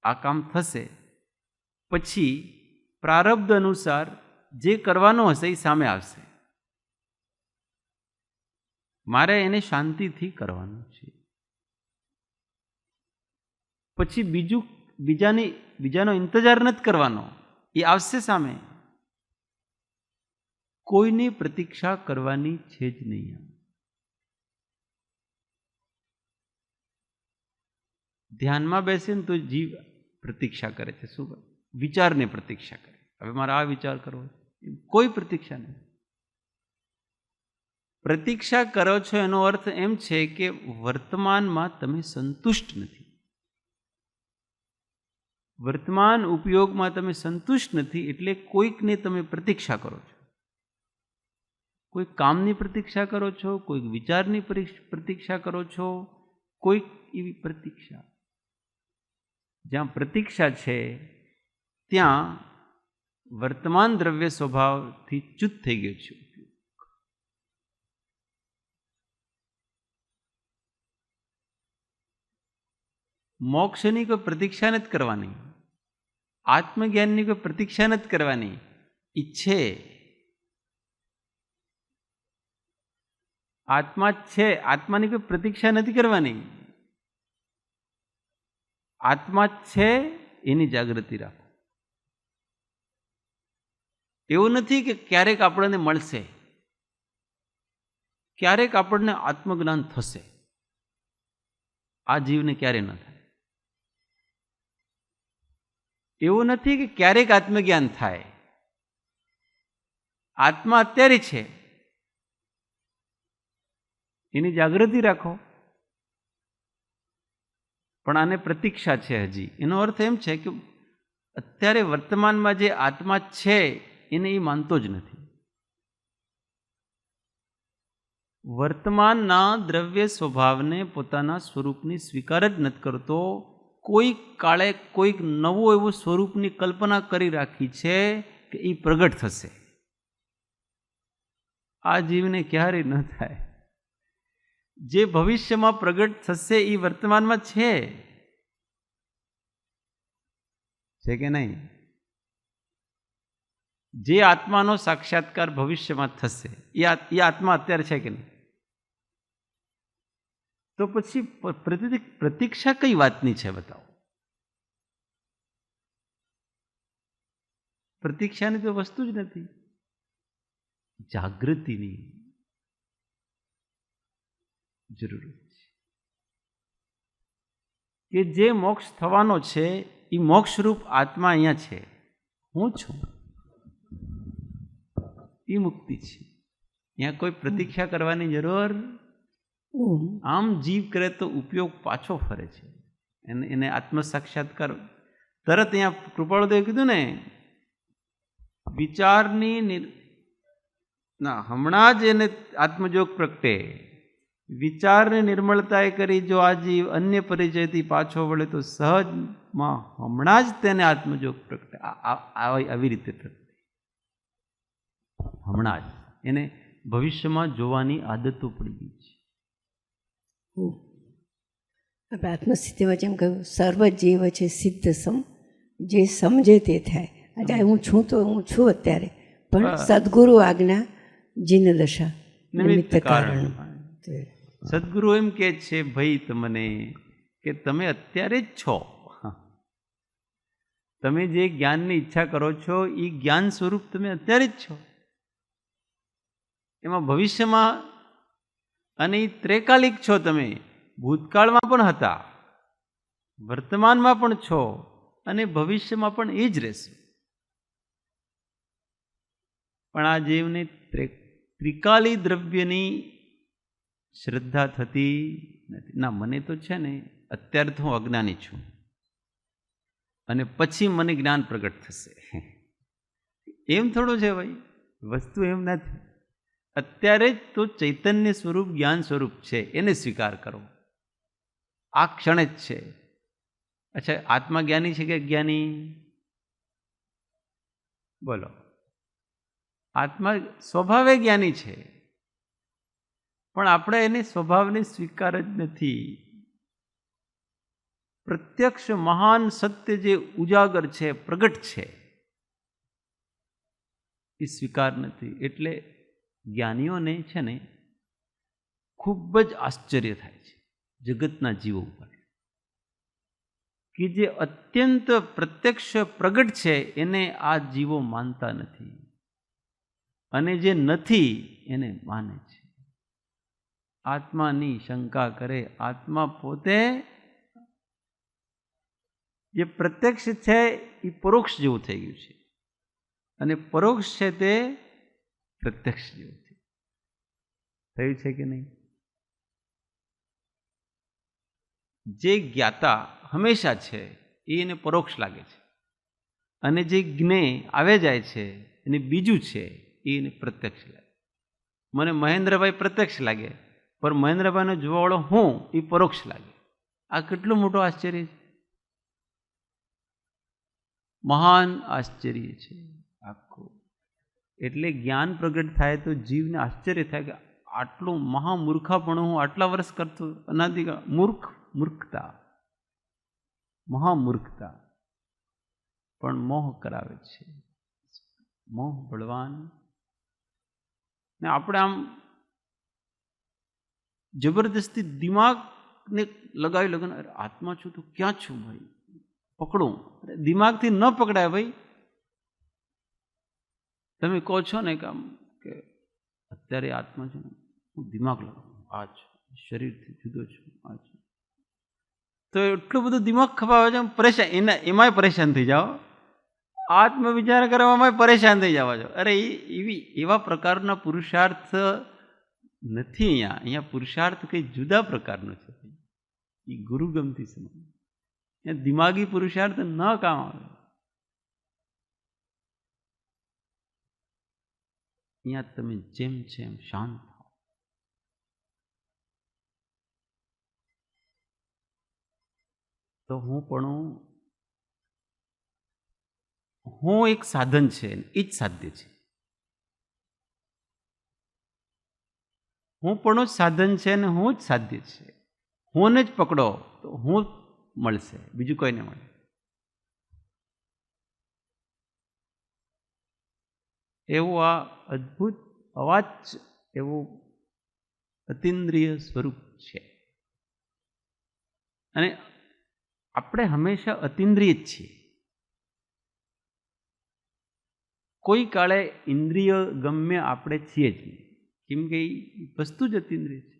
આ કામ થશે પછી પ્રારબ્ધ અનુસાર જે કરવાનું હશે એ સામે આવશે. મારે એને શાંતિથી કરવાનું છે. પછી બીજાનો ઇંતજાર નથી કરવાનો, એ આવશે સામે. કોઈની પ્રતીક્ષા કરવાની છે જ નહીં. ધ્યાનમાં બેસે ને તો જીવ પ્રતીક્ષા કરે છે. શું? વિચારની પ્રતીક્ષા કરે. હવે મારે આ વિચાર કરવો, કોઈ પ્રતીક્ષા નહીં. પ્રતીક્ષા કરો છો એનો અર્થ એમ છે કે વર્તમાનમાં તમે સંતુષ્ટ નથી, વર્તમાન ઉપયોગમાં તમે સંતુષ્ટ નથી, એટલે કોઈકને તમે પ્રતીક્ષા કરો છો. કોઈ કામની પ્રતીક્ષા કરો છો, કોઈક વિચારની પ્રતીક્ષા કરો છો, કોઈક એવી પ્રતીક્ષા. જ્યાં પ્રતીક્ષા છે ત્યાં વર્તમાન દ્રવ્ય સ્વભાવથી ચ્યુત થઈ ગયો છે. મોક્ષની કોઈ પ્રતીક્ષા નથી કરવાની, આત્મજ્ઞાનની કોઈ પ્રતીક્ષા નથી કરવાની. ઈચ્છે આત્મા છે, આત્માની કોઈ પ્રતીક્ષા નથી કરવાની. આત્મા છે એની જાગૃતિ રાખો. એવું નથી કે ક્યારેક આપણને મળશે, ક્યારેક આપણને આત્મજ્ઞાન થશે. આ જીવને ક્યારે ન થાય. એવું નથી કે ક્યારેક આત્મજ્ઞાન થાય. આત્મા અત્યારે છે, એની જાગૃતિ રાખો. પણ આને પ્રતીક્ષા છે હજી. એનો અર્થ એમ છે કે અત્યારે વર્તમાનમાં જે આત્મા છે એને એ માનતો જ નથી. વર્તમાનના દ્રવ્ય સ્વભાવને પોતાના સ્વરૂપની સ્વીકાર જ નથી કરતો. કોઈક કાળે કોઈક નવું એવું સ્વરૂપની કલ્પના કરી રાખી છે કે એ પ્રગટ થશે. આ જીવને ક્યારેય ન થાય. જે ભવિષ્યમાં પ્રગટ થશે એ વર્તમાનમાં છે કે નહીં? જે આત્માનો સાક્ષાત્કાર ભવિષ્યમાં થશે એ આત્મા અત્યારે છે કે નહીં? તો પછી પ્રતીક્ષા કઈ વાતની છે બતાવો? પ્રતીક્ષાની તો વસ્તુ જ નથી. જાગૃતિની જરૂર છે કે જે મોક્ષ થવાનો છે એ મોક્ષરૂપ આત્મા અહીંયા છે. હું છું એ મુક્તિ છે. અહીંયા કોઈ પ્રતીક્ષા કરવાની જરૂર. આમ જીવ કરે તો ઉપયોગ પાછો ફરે છે. એને આત્મ સાક્ષાત્કાર તરત અહીંયા કૃપાળુદેવે કીધું ને, વિચારની ના હમણાં જ એને આત્મજોગ પ્રગટે. વિચારની નિર્મળતાએ કરી જો આ જીવ અન્ય પરિચયથી પાછો વળે તો સહજમાં હમણાં જ તેને આત્મજોગ પ્રગટે. આવી રીતે પ્રગટે હમણાં જ. એને ભવિષ્યમાં જોવાની આદતો પડી ગઈ છે. આપણે આત્મસ્થિતિમાં જેમ કહ્યું, સર્વ જીવ છે સિદ્ધ સમ, જે સમજે તે થાય. આજે હું છું તો હું છું અત્યારે, પણ સદગુરુ આજ્ઞા જીન દશા નિમિત્ત કારણ. સદગુરુ એમ કે છે ભાઈ તમને કે તમે અત્યારે જ છો. તમે જે જ્ઞાનની ઈચ્છા કરો છો એ જ્ઞાન સ્વરૂપ તમે અત્યારે જ છો. એમાં ભવિષ્યમાં અને એ ત્રેકાલિક છો. તમે ભૂતકાળમાં પણ હતા, વર્તમાનમાં પણ છો અને ભવિષ્યમાં પણ એ જ રહેશો. પણ આ જીવને ત્રિકાલી દ્રવ્યની શ્રદ્ધા થતી નથી. ના, મને તો છે ને અત્યારે તો હું અજ્ઞાની છું અને પછી મને જ્ઞાન પ્રગટ થશે. એમ થોડું છે ભાઈ, વસ્તુ એમ નથી. અત્યારે જ તો ચૈતન્ય સ્વરૂપ જ્ઞાન સ્વરૂપ છે, એને સ્વીકાર કરો. આ ક્ષણ જ છે. અચ્છા, આત્મા જ્ઞાની છે કે અજ્ઞાની? બોલો. આત્મા સ્વભાવે જ્ઞાની છે, પણ આપણે એને સ્વભાવને સ્વીકાર જ નથી. પ્રત્યક્ષ મહાન સત્ય જે ઉજાગર છે, પ્રગટ છે, એ સ્વીકાર નથી. એટલે જ્ઞાનીઓને છે ને ખૂબ જ આશ્ચર્ય થાય છે જગતના જીવો ઉપર, કે જે અત્યંત પ્રત્યક્ષ પ્રગટ છે એને આ જીવો માનતા નથી, અને જે નથી એને માને છે. આત્માની શંકા કરે. આત્મા પોતે જે પ્રત્યક્ષ છે એ પરોક્ષ જેવું થઈ ગયું છે, અને પરોક્ષ છે તે પ્રત્યક્ષ જેવું થયું છે કે નહીં? જે જ્ઞાતા હંમેશા છે એને પરોક્ષ લાગે છે, અને જે જ્ઞેય આવે જાય છે એને બીજું છે એને પ્રત્યક્ષ લાગે. મને મહેન્દ્રભાઈ પ્રત્યક્ષ લાગે, પણ મહેન્દ્રભાઈનો જોવાવાળો હું એ પરોક્ષ લાગે. આ કેટલું મોટું આશ્ચર્ય છે! મહાન આશ્ચર્ય છે આખું. એટલે જ્ઞાન પ્રગટ થાય તો જીવને આશ્ચર્ય થાય કે આટલું મહામૂર્ખાપણું હું આટલા વર્ષ કરતો, અનાદિકાળ મૂર્ખતા, મહામૂર્ખતા. પણ મોહ કરાવે છે, મોહ બળવાન. ને આપણે આમ જબરદસ્તી દિમાગને લગાવી આત્મા છું તો ક્યાં છું ભાઈ, પકડું. દિમાગથી ન પકડાય ભાઈ. તમે કહો છો ને કે અત્યારે આત્મા છે, હું દિમાગ લગાવું, આ છું, શરીરથી જુદો છું, આ છું, તો એટલું બધું દિમાગ ખપાવે છે, પરેશાન. એમાંય પરેશાન થઈ જાઓ, આત્મ વિચાર કરવામાં પરેશાન થઈ જવા છો. અરે એવા પ્રકારના પુરુષાર્થ નથી અહીંયા. અહીંયા પુરુષાર્થ કંઈ જુદા પ્રકારનો છે. એ ગુરુગમથી સમજ. દિમાગી પુરુષાર્થ ન કામ આવે. અહીંયા તમે જેમ છે એમ શાંત થાઓ. તો હું એક સાધન છે, એ જ સાધ્ય છે. હું પણ જ સાધન છે ને હું જ સાધ્ય છે. હું જ પકડો તો હું મળશે, બીજું કોઈ નહીં મળે. એવું આ અદ્ભુત અવાજ, એવું અતિન્દ્રિય સ્વરૂપ છે. અને આપણે હંમેશા અતિન્દ્રિય જ છીએ. કોઈ કાળે ઇન્દ્રિય ગમ્ય આપણે છીએ જ નહીં, કેમ કે એ વસ્તુ જ અતિન્દ્રિય છે.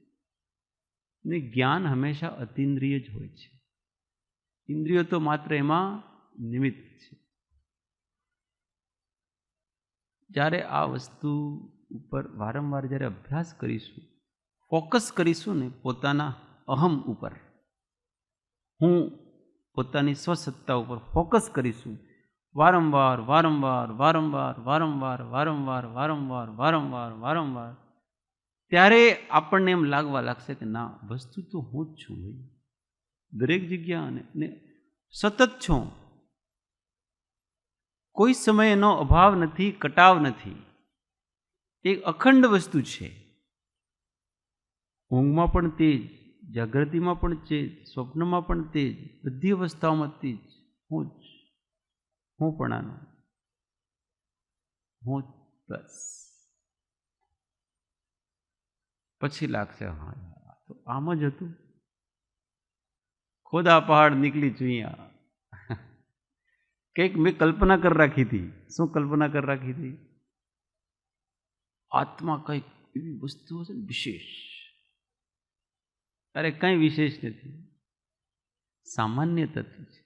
ને જ્ઞાન હંમેશા અતિન્દ્રિય જ હોય છે. ઇન્દ્રિયો તો માત્ર એમાં નિમિત્ત છે. જ્યારે આ વસ્તુ ઉપર વારંવાર જ્યારે અભ્યાસ કરીશું, ફોકસ કરીશું ને પોતાના અહમ ઉપર, હું પોતાની સ્વસત્તા ઉપર ફોકસ કરીશું, વારંવાર વારંવાર વારંવાર વારંવાર વારંવાર વારંવાર વારંવાર વારંવાર, ત્યારે આપણને એમ લાગવા લાગશે કે ના, વસ્તુ તો હું જ છું ભાઈ, દરેક જગ્યા ને સતત છું. કોઈ સમયનો અભાવ નથી, કટાવ નથી. એક અખંડ વસ્તુ છે. ઊંઘમાં પણ તેજ, જાગૃતિમાં પણ તેજ, સ્વપ્નમાં પણ તેજ, બધી અવસ્થાઓમાં તેજ. હું જ, હું પણ આનું, હું બસ. પછી લાગશે હા, તો આમ જ હતું. ખોદા પહાડ નીકળી ચુઈયા. કંઈક મેં કલ્પના કરી રાખી હતી. શું કલ્પના કરી રાખી હતી? આત્મા કંઈક એવી વસ્તુ હશે ને વિશેષ. અરે કંઈ વિશેષ નથી. સામાન્ય તત્વ છે,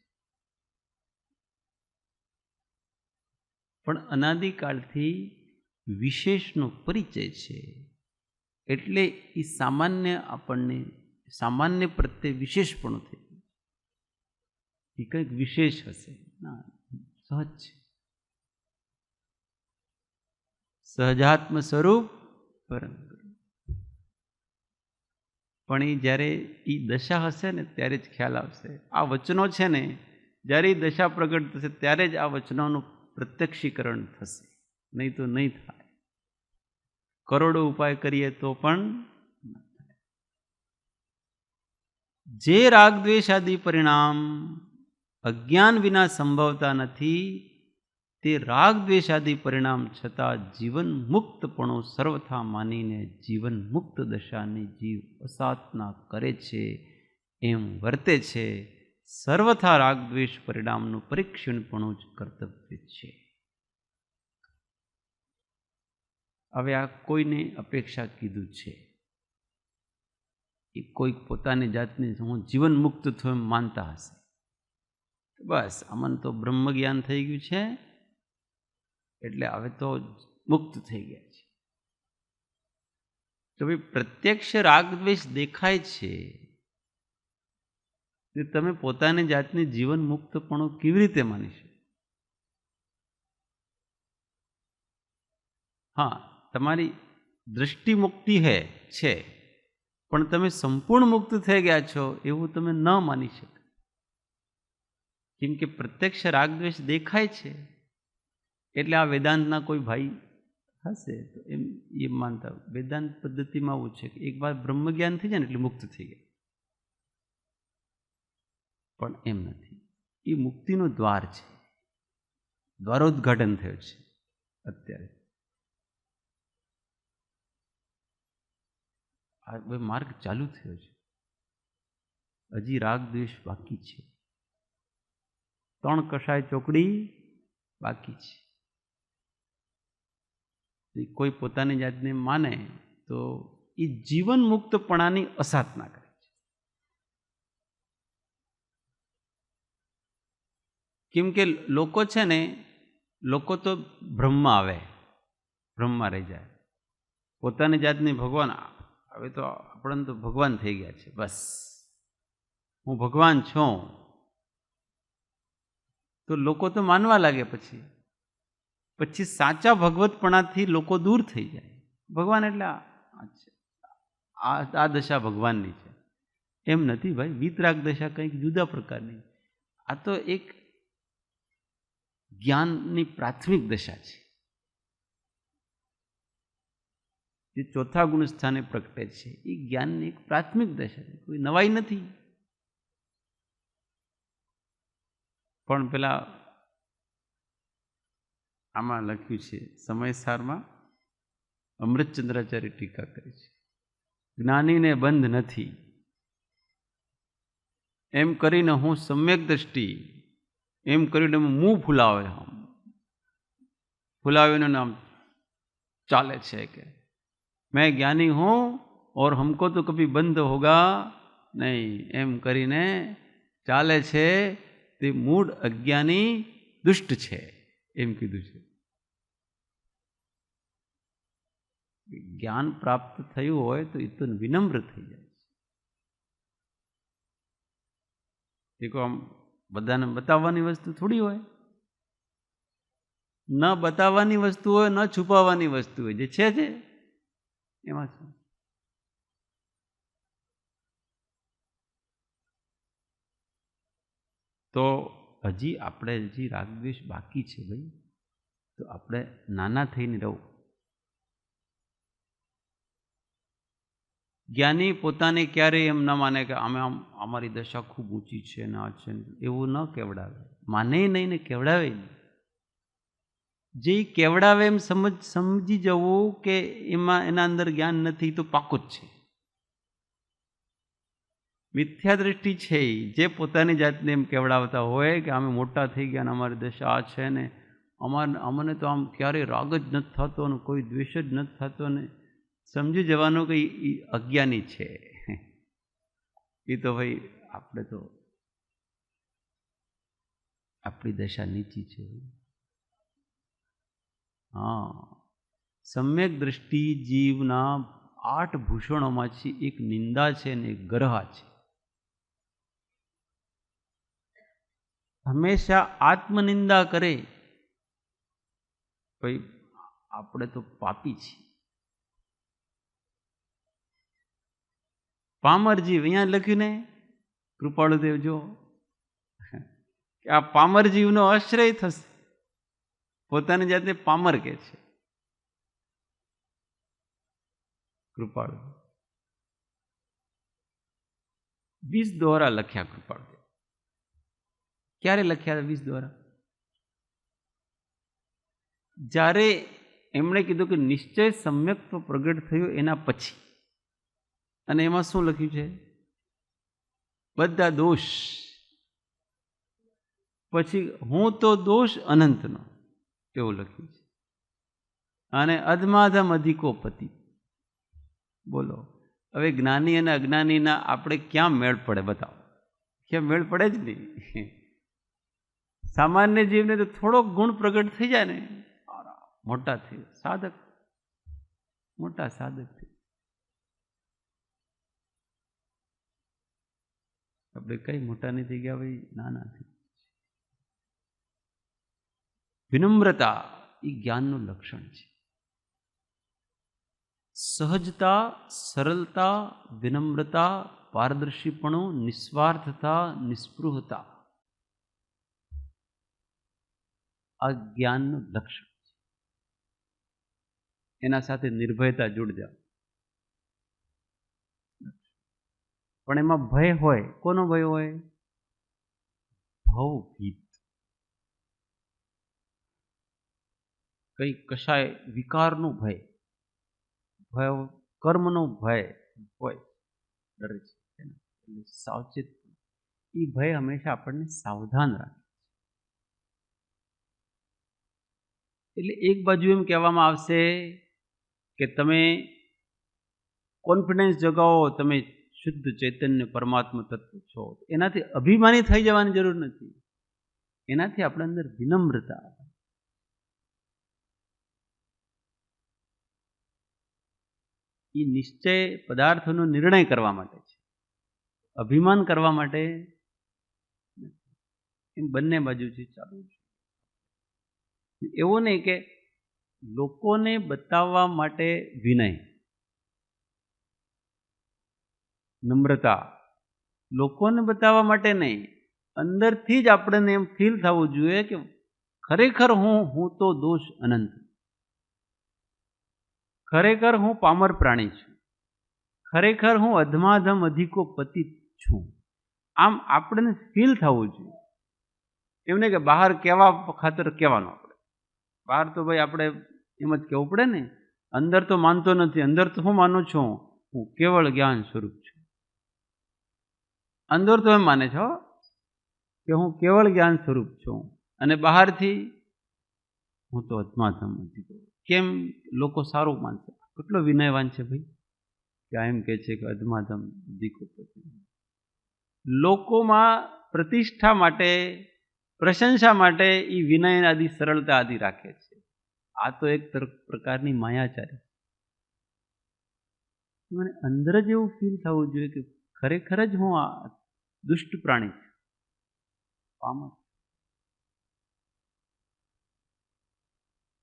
પણ અનાદિકાળથી વિશેષનો પરિચય છે. એટલે એ સામાન્ય આપણને સામાન્ય પ્રત્યે વિશેષપણું થઈ ગયું. એ કંઈક વિશેષ હશે ના, સહજ છે. સહજાત્મ સ્વરૂપ પરમ. પણ એ જ્યારે એ દશા હશે ને ત્યારે જ ખ્યાલ આવશે. આ વચનો છે ને, જ્યારે એ દશા પ્રગટ થશે ત્યારે જ આ વચનોનું પ્રત્યક્ષીકરણ થશે, નહીં તો નહીં થાય. કરોડો ઉપાય કરીએ તો પણ ન થાય. જે રાગ દ્વેષ આદિ પરિણામ અજ્ઞાન વિના સંભવતા નથી, તે રાગ દ્વેષાદિ પરિણામ છતાં જીવન મુક્તપણું સર્વથા માનીને જીવન મુક્ત દશાની જીવ અસાધના કરે છે, એમ વર્તે છે. સર્વથા રાગ દ્વેષ પરિણામનું પરીક્ષણપણું જ કર્તવ્ય છે. હવે આ કોઈને અપેક્ષા કીધું છે, એ કોઈક પોતાની જાતને હું જીવન મુક્ત થયો એમ માનતા હશે. બસ અમને તો બ્રહ્મ જ્ઞાન થઈ ગયું છે એટલે હવે તો મુક્ત થઈ ગયા છે. તો ભાઈ પ્રત્યક્ષ રાગ દ્વેષ દેખાય છે, તમે પોતાની જાતને જીવન મુક્તપણું કેવી રીતે માની શકો? હા, તમારી દૃષ્ટિ મુક્તિ છે, પણ તમે સંપૂર્ણ મુક્ત થઈ ગયા છો એવું તમે ન માની શકો. કેમ કે પ્રત્યક્ષ રાગ દ્વેષ દેખાય છે. એટલે આ વેદાંતના કોઈ ભાઈ હશે તો એમ માનતા, વેદાંત પદ્ધતિમાં આવું છે કે એક વાર બ્રહ્મ જ્ઞાન થઈ જાય ને એટલે મુક્ત થઈ ગયા. પણ એમ નથી. એ મુક્તિનું દ્વાર છે, દ્વારોદ્ઘાટન થયું છે. અત્યારે આ માર્ગ ચાલુ થયો છે, હજી રાગ દ્વેષ બાકી છે. 3 કષાય ચોકડી બાકી છે. કોઈ પોતાની જાતને માને તો એ જીવન મુક્તપણાની અસાધના કરે છે. કેમ કે લોકો છે ને, લોકો તો ભ્રમમાં આવે, ભ્રમમાં રહી જાય. પોતાની જાતની ભગવાન, હવે તો આપણને તો ભગવાન થઈ ગયા છે, બસ હું ભગવાન છું, તો લોકો તો માનવા લાગે. પછી સાચા ભગવતપણાથી લોકો દૂર થઈ જાય. ભગવાન એટલે આ દશા ભગવાનની છે એમ નથી ભાઈ. વીતરાગ દશા કંઈક જુદા પ્રકારની. આ તો એક જ્ઞાનની પ્રાથમિક દશા છે, જે 4થા ગુણ સ્થાને પ્રગટે છે. એ જ્ઞાનની એક પ્રાથમિક દશા છે, કોઈ નવાઈ નથી. પણ પેલા આમાં લખ્યું છે સમયસારમાં, અમૃતચંદ્રાચાર્ય ટીકા કરી છે, જ્ઞાનીને બંધ નથી એમ કરીને હું સમ્યક દ્રષ્ટિ એમ કરીને મું ફુલાવીને નામ ચાલે છે કે મેં જ્ઞાની હું और हमको तो कभी બંધ होगा નહીં એમ કરીને ચાલે છે. તે મૂળ અજ્ઞાની દુષ્ટ છે એમ કીધું છે. જ્ઞાન પ્રાપ્ત થયું હોય તો એ તો વિનમ્ર થઈ જાય છે. દેખો, આમ બધાને બતાવવાની વસ્તુ થોડી હોય, ન બતાવવાની વસ્તુ હોય, ન છુપાવવાની વસ્તુ હોય. જે છે એમાં શું? તો હજી રાગદ્વેષ બાકી છે ભાઈ. તો આપણે નાના થઈને રહું. જ્ઞાની પોતાને ક્યારેય એમ ન માને કે અમારી દશા ખૂબ ઊંચી છે ને આ છે, એવું ન કેવડાવે. માને નહીં ને કેવડાવે નહીં. જે કેવડાવે એમ સમજી જવું કે એના અંદર જ્ઞાન નથી તો પાકું જ છે. મિથ્યા દ્રષ્ટિ છે જે પોતાની જાતને એમ કેવડાવતા હોય કે અમે મોટા થઈ ગયા ને અમારી દશા આ છે ને અમને તો આમ ક્યારેય રાગ જ નથી થતો ને કોઈ દ્વેષ જ નથી થતો ને, સમજી જવાનું કે એ અજ્ઞાની છે. એ તો ભાઈ આપણે તો આપણી દશા નીચી છે. હા, સમ્યક દ્રષ્ટિ જીવના 8 ભૂષણોમાંથી એક નિંદા છે અને એક ગરહા છે. હંમેશા આત્મનિંદા કરે, ભાઈ આપણે તો પાપી છીએ. પામરજીવ અહીંયા લખ્યું ને કૃપાળુદેવ, જો કે આ પામરજીવનો આશ્રય થશે. પોતાની જાતને પામર કે છે કૃપાળુ. 20 દોરા લખ્યા કૃપાળુ. ક્યારે લખ્યા 20 દોરા? જ્યારે એમણે કીધું કે નિશ્ચય સમ્યક્ત્વ પ્રગટ થયું એના પછી. અને એમાં શું લખ્યું છે? બધા દોષ, પછી હું તો દોષ અનંતનો, એવું લખ્યું છે. અને અધમાધમ અધિકો પતિ. બોલો, હવે જ્ઞાની અને અજ્ઞાનીના આપણે ક્યાં મેળ પડે? બતાવો, ક્યાં મેળ પડે જ નહીં. સામાન્ય જીવને તો થોડોક ગુણ પ્રગટ થઈ જાય ને, મોટા થઈ સાધક, મોટા સાધક થઈ. આપણે કઈ મોટા નહીં થઈ ગયા ભાઈ, નાના થઈ. વિનમ્રતા એ જ્ઞાનનું લક્ષણ છે. સહજતા, સરળતા, વિનમ્રતા, પારદર્શીપણું, નિસ્વાર્થતા, નિસ્પૃહતા, આ જ્ઞાનનું લક્ષણ છે. એના સાથે નિર્ભયતા જોડી જાઓ. પણ એમાં ભય હોય. કોનો ભય હોય? ભવભીત. કઈ કશાય વિકારનું ભય, ભય કર્મનો ભય હોય, ડરે છે. એટલે સાવચેત. એ ભય હંમેશા આપણને સાવધાન રાખે. એટલે એક બાજુ એમ કહેવામાં આવશે કે તમે કોન્ફિડન્સ જગાવો, તમે શુદ્ધ ચૈતન્ય પરમાત્મા તત્વ છો. એનાથી અભિમાની થઈ જવાની જરૂર નથી. એનાથી આપણે અંદર વિનમ્રતા આવે. એ નિશ્ચય પદાર્થોનો નિર્ણય કરવા માટે છે, અભિમાન કરવા માટે. એમ બંને બાજુથી ચાલુ છે. એવું નહીં કે લોકોને બતાવવા માટે વિનય, નમ્રતા, લોકોને બતાવવા માટે નહીં. અંદરથી જ આપણને એમ ફીલ થવું જોઈએ કે ખરેખર હું તો દોષ અનંત, ખરેખર હું પામર પ્રાણી છું, ખરેખર હું અધમાધમ અધિકો પતિત છું. આમ આપણને ફીલ થવું જોઈએ. એમને કે બહાર કેવા ખાતર કહેવાનું. આપણે બહાર તો ભાઈ આપણે એમ જ કહેવું પડે ને. અંદર તો માનતો નથી. અંદર તો હું માનું છું, હું કેવળ જ્ઞાન સ્વરૂપ છું. અંદર તો એમ માને છો કે હું કેવળ જ્ઞાન સ્વરૂપ છું, અને બહારથી હું તો અધમાધમ અધિકો. કેમ લોકો સારું માનશે? કેટલો વિનયવાન છે ભાઈ, કે એમ કે છે કે અધમાધમ અધિકો પતિ. લોકોમાં પ્રતિષ્ઠા માટે, પ્રશંસા માટે એ વિનય આદિ સરળતા આદિ રાખે છે. આ તો એક પ્રકારની માયાચારી. મને અંદર જ એવું ફીલ થવું જોઈએ કે ખરેખર જ હું આ દુષ્ટ પ્રાણી છું, પામર.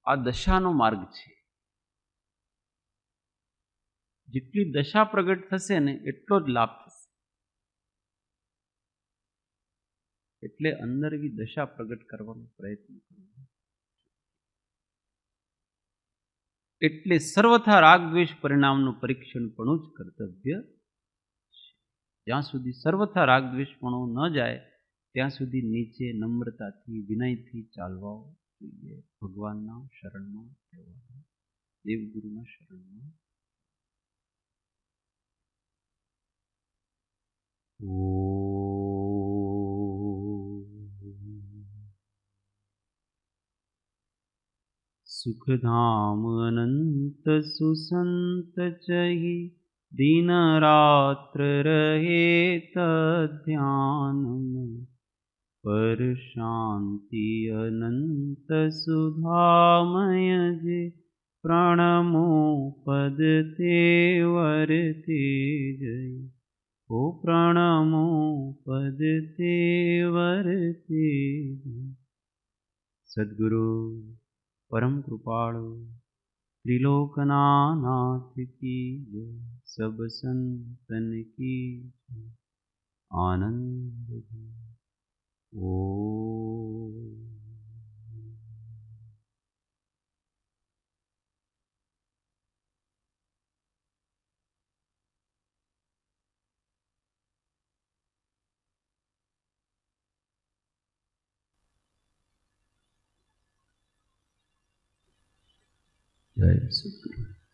આ દશાનો માર્ગ છે. જેટલી દશા પ્રગટ થશે ને એટલો જ લાભ થશે. એટલે અંદર એવી દશા પ્રગટ કરવાનો પ્રયત્ન કરવો. એટલે સર્વથા રાગ દ્વેષ પરિણામનું પરીક્ષણ પણ જ કર્તવ્ય છે. જ્યાં સુધી સર્વથા રાગ દ્વેષપણો ન જાય ત્યાં સુધી નીચે નમ્રતાથી, વિનયથી ચાલવા જોઈએ. ભગવાનના શરણમાં રહેવાનું, દેવગુરુના શરણમાં. સુખધામ અનંત સુસંત ચહી દિન રાત્ર રહે તધ્યાન પર શાંતિ અનંત સુધામય જે પ્રણમો પદ તે વર્તે જય ઓ પ્રણમો પદ તે વર્તે જય સદગુરુ પરમ કૃપાળુ ત્રિલોકનાથ કી જય સબ સંતન કી જય આનંદ ઓ જય સદગુરુ